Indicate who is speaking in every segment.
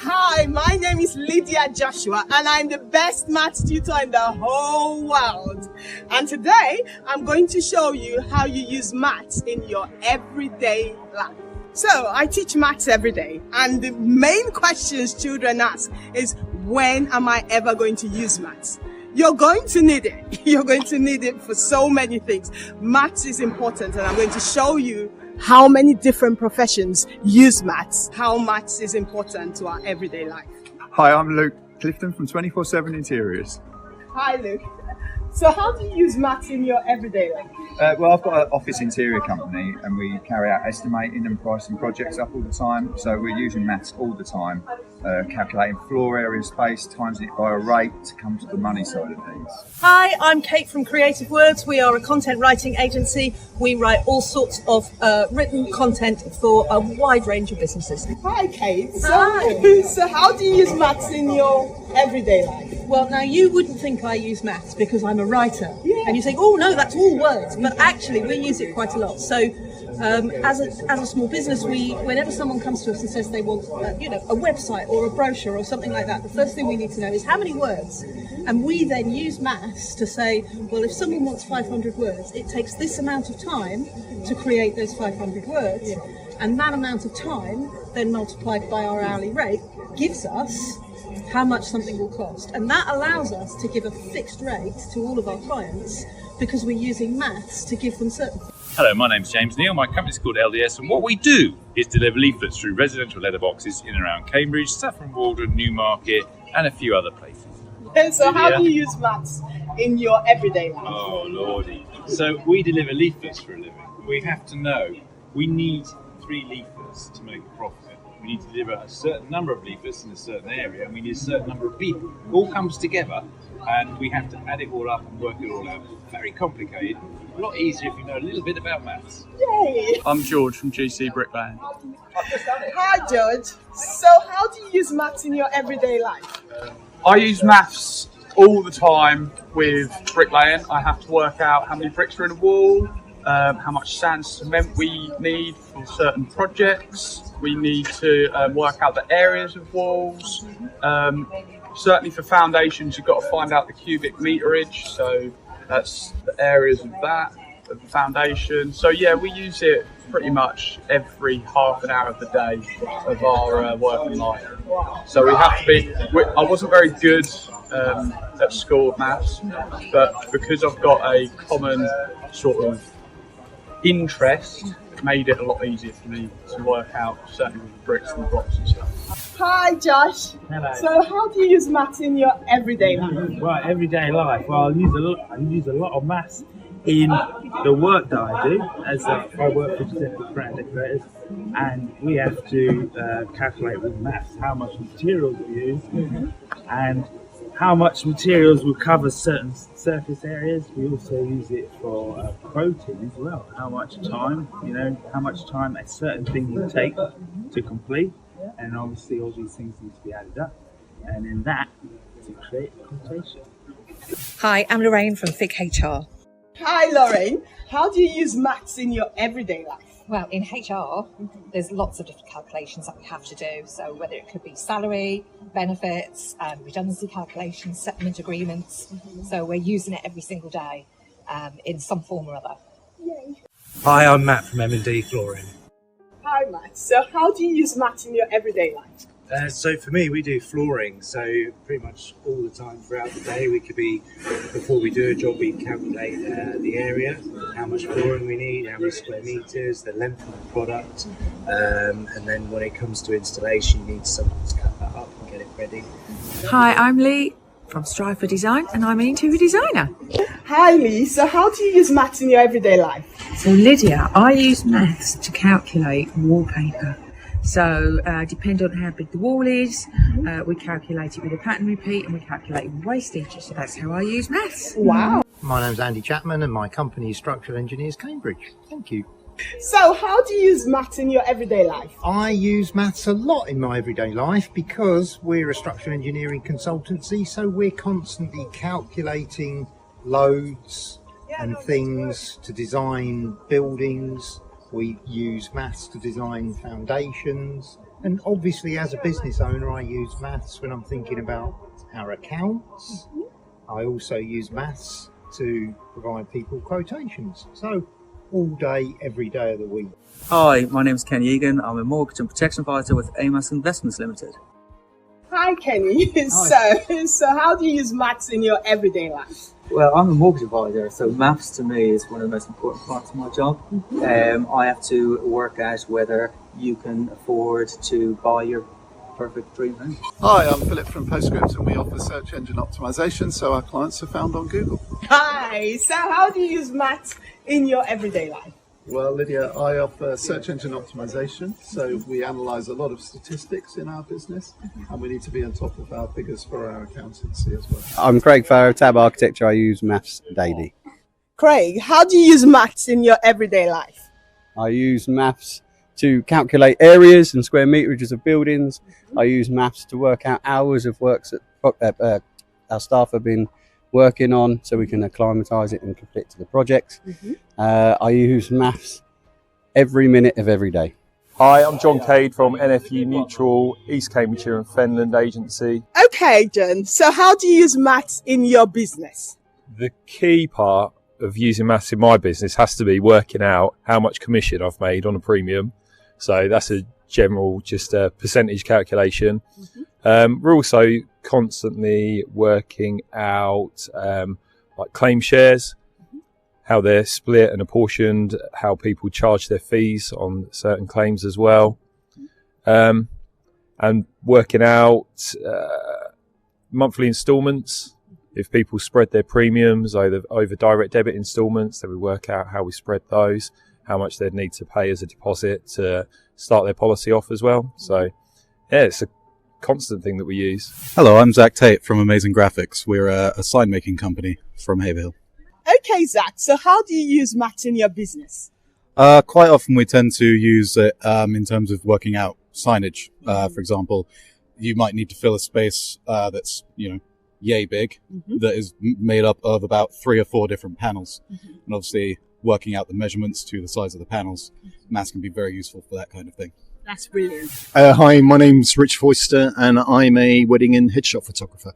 Speaker 1: Hi, my name is Lydia Joshua and I'm the best maths tutor in the whole world. And today I'm going to show you how you use maths in your everyday life. So I teach maths every day and the main questions children ask is, when am I ever going to use maths? You're going to need it. You're going to need it for so many things. Maths is important and I'm going to show you how many different professions use maths, how maths is important to our everyday life.
Speaker 2: Hi, I'm Luke Clifton from 24/7 Interiors.
Speaker 1: Hi Luke. So how do you use maths in your everyday life?
Speaker 2: Well, I've got an office interior company and we carry out estimating and pricing projects up all the time. So we're using maths all the time, calculating floor area space, times it by a rate to come to the money side of things.
Speaker 3: Hi, I'm Kate from Creative Words. We are a content writing agency. We write all sorts of written content for a wide range of businesses.
Speaker 1: Hi Kate.
Speaker 3: Hi.
Speaker 1: So how do you use maths in your everyday life?
Speaker 3: Well, now you wouldn't think I use maths because I'm a writer.
Speaker 1: Yeah.
Speaker 3: And you think, oh no, that's all words. But actually, we use it quite a lot. So as a small business, whenever someone comes to us and says they want a website or a brochure or something like that, the first thing we need to know is how many words. And we then use maths to say, well, if someone wants 500 words, it takes this amount of time to create those 500 words. Yeah. And that amount of time, then multiplied by our hourly rate, gives us how much something will cost. And that allows us to give a fixed rate to all of our clients because we're using maths to give them certainty.
Speaker 4: Hello, my name's James Neal. My company's called LDS, and what we do is deliver leaflets through residential letterboxes in and around Cambridge, Saffron Walden, Newmarket, and a few other places.
Speaker 1: And so how do you use maths in your everyday life?
Speaker 4: Oh, lordy. So we deliver leaflets for a living. We have to know we need 3 leaflets to make a profit. We need to deliver a certain number of leaflets in a certain area, and we need a certain number of people. It all comes together, and we have to add it all up and work it all out. Very complicated. A lot easier if you know a little bit about maths.
Speaker 1: Yay!
Speaker 5: I'm George from GC Bricklaying.
Speaker 1: Hi George. So how do you use maths in your everyday life?
Speaker 5: I use maths all the time with bricklaying. I have to work out how many bricks are in a wall, how much sand cement we need for certain projects. We need to work out the areas of walls. Certainly for foundations, you've got to find out the cubic meterage. So that's the areas of that, of the foundation. So yeah, we use it pretty much every half an hour of the day of our working life. So we have to be, I wasn't very good at school of maths, but because I've got a common sort of interest, it made it a lot easier for me to work out, certainly with the bricks and the blocks and stuff.
Speaker 1: Hi Josh.
Speaker 6: Hello.
Speaker 1: So how do you use maths in your everyday life?
Speaker 6: Right, everyday life. Well, I use a lot of maths in the work that I do, as I work for Executive Brand Decorators, and we have to calculate with maths how much materials we use and how much materials will cover certain surface areas. We also use it for quoting as well. How much time, how much time a certain thing will take to complete, and obviously all these things need to be added up, and in that to create a quotation.
Speaker 7: Hi, I'm Lorraine from Fig HR.
Speaker 1: Hi Lorraine. How do you use maths in your everyday life?
Speaker 7: Well, in HR, there's lots of different calculations that we have to do. So whether it could be salary, benefits, redundancy calculations, settlement agreements. So we're using it every single day in some form or other.
Speaker 1: Yay.
Speaker 8: Hi, I'm Matt from M&D Flooring.
Speaker 1: Hi Matt. So how do you use maths in your everyday life?
Speaker 8: So for me, we do flooring, so pretty much all the time throughout the day. We could be, before we do a job, we calculate the area, how much flooring we need, how many square metres, the length of the product, and then when it comes to installation, you need someone to cut that up and get it ready.
Speaker 9: Hi, I'm Lee from Strive for Design, and I'm an interior designer.
Speaker 1: Hi Lee. So how do you use maths in your everyday life?
Speaker 9: So Lydia, I use maths to calculate wallpaper. So depending on how big the wall is, we calculate it with a pattern repeat and we calculate it with wastage. So that's how I use maths.
Speaker 1: Wow.
Speaker 10: My name's Andy Chapman and my company is Structural Engineers Cambridge. Thank you.
Speaker 1: So how do you use maths in your everyday life?
Speaker 10: I use maths a lot in my everyday life because we're a structural engineering consultancy, so we're constantly calculating loads and things to design buildings. We use maths to design foundations, And obviously, as a business owner, I use maths when I'm thinking about our accounts. I also use maths to provide people quotations. So all day, every day of the week.
Speaker 11: Hi, my name is Kenny Egan. I'm a mortgage and protection advisor with Amos Investments Limited.
Speaker 1: Hi, Kenny.
Speaker 11: Hi.
Speaker 1: So how do you use maths in your everyday life?
Speaker 11: Well, I'm a mortgage advisor, so maths to me is one of the most important parts of my job. I have to work out whether you can afford to buy your perfect dream home.
Speaker 12: Hi, I'm Philip from Postscript, and we offer search engine optimization, so our clients are found on Google.
Speaker 1: Hi. So how do you use maths in your everyday life?
Speaker 12: Well, Lydia, I offer search engine optimization, so we analyse a lot of statistics in our business, and we need to be on top of our figures for our accountancy as well.
Speaker 13: I'm Craig Farrow, Tab Architecture. I use maths daily.
Speaker 1: Craig, how do you use maths in your everyday life?
Speaker 13: I use maths to calculate areas and square meterages of buildings. I use maths to work out hours of works that our staff have been working on, so we can acclimatise it and complete to the projects. I use maths every minute of every day.
Speaker 14: Hi, I'm John Cade from NFU Mutual, East Cambridgeshire and Fenland Agency.
Speaker 1: Okay, John. So how do you use maths in your business?
Speaker 14: The key part of using maths in my business has to be working out how much commission I've made on a premium. So that's a general, just a percentage calculation. We're also constantly working out like claim shares, how they're split and apportioned, how people charge their fees on certain claims as well, and working out monthly instalments. If people spread their premiums over direct debit instalments, then we work out how we spread those, how much they'd need to pay as a deposit to start their policy off as well. So yeah, it's a constant thing that we use.
Speaker 15: Hello, I'm Zach Tate from Amazing Graphics. We're a sign making company from Haverhill.
Speaker 1: Okay, Zach, so how do you use maths in your business?
Speaker 15: Quite often we tend to use it in terms of working out signage. For example, you might need to fill a space that's, yay big, that is made up of about 3 or 4 different panels. And obviously working out the measurements to the size of the panels, maths can be very useful for that kind of thing.
Speaker 1: That's brilliant.
Speaker 16: Hi, my name's Rich Foyster and I'm a wedding and headshot photographer.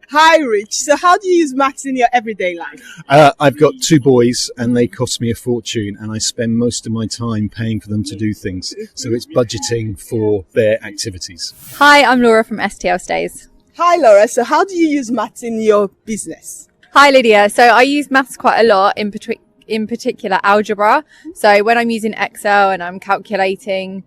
Speaker 1: Hi, Rich. So how do you use maths in your everyday life?
Speaker 16: I've got 2 boys and they cost me a fortune, and I spend most of my time paying for them to do things. So it's budgeting for their activities.
Speaker 17: Hi, I'm Laura from STL Stays.
Speaker 1: Hi, Laura. So how do you use maths in your business?
Speaker 17: Hi, Lydia. So I use maths quite a lot, in particular algebra. So when I'm using Excel and I'm calculating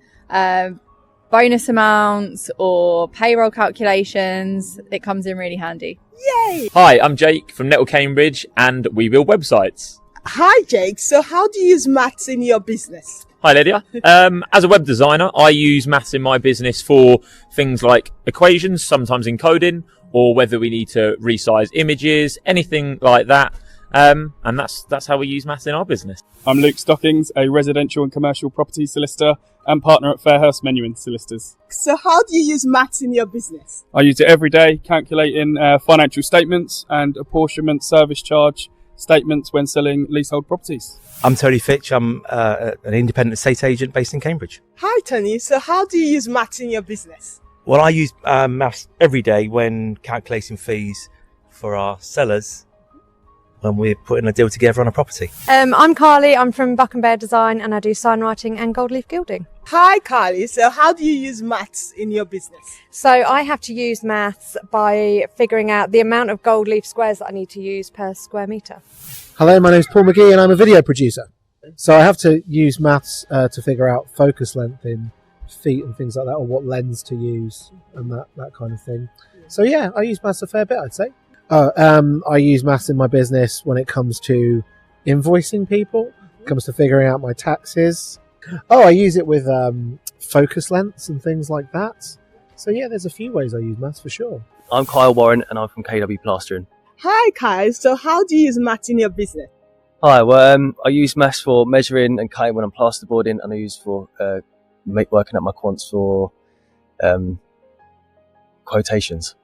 Speaker 17: bonus amounts or payroll calculations, it comes in really handy.
Speaker 1: Yay!
Speaker 18: Hi, I'm Jake from Nettle Cambridge and we build websites.
Speaker 1: Hi, Jake. So how do you use maths in your business?
Speaker 18: Hi, Lydia. As a web designer, I use maths in my business for things like equations, sometimes in coding, or whether we need to resize images, anything like that. And that's how we use maths in our business.
Speaker 19: I'm Luke Stockings, a residential and commercial property solicitor and partner at Fairhurst Menuhin Solicitors.
Speaker 1: So how do you use maths in your business?
Speaker 19: I use it every day, calculating financial statements and apportionment service charge statements when selling leasehold properties.
Speaker 20: I'm Tony Fitch. I'm an independent estate agent based in Cambridge.
Speaker 1: Hi, Tony. So how do you use maths in your business?
Speaker 20: Well, I use maths every day when calculating fees for our sellers when we're putting a deal together on a property.
Speaker 21: I'm Carly, I'm from Buck and Bear Design and I do sign writing and gold leaf gilding.
Speaker 1: Hi Carly, so how do you use maths in your business?
Speaker 21: So I have to use maths by figuring out the amount of gold leaf squares that I need to use per square metre.
Speaker 22: Hello, my name's Paul McGee and I'm a video producer. So I have to use maths to figure out focus length in feet and things like that, or what lens to use and that kind of thing. So yeah, I use maths a fair bit, I'd say. I use maths in my business when it comes to invoicing people, it comes to figuring out my taxes. I use it with focus lengths and things like that. So yeah, there's a few ways I use maths for sure.
Speaker 23: I'm Kyle Warren and I'm from KW Plastering.
Speaker 1: Hi Kyle, so how do you use maths in your business?
Speaker 23: Hi, well I use maths for measuring and cutting when I'm plasterboarding, and I use for working out my quants for quotations.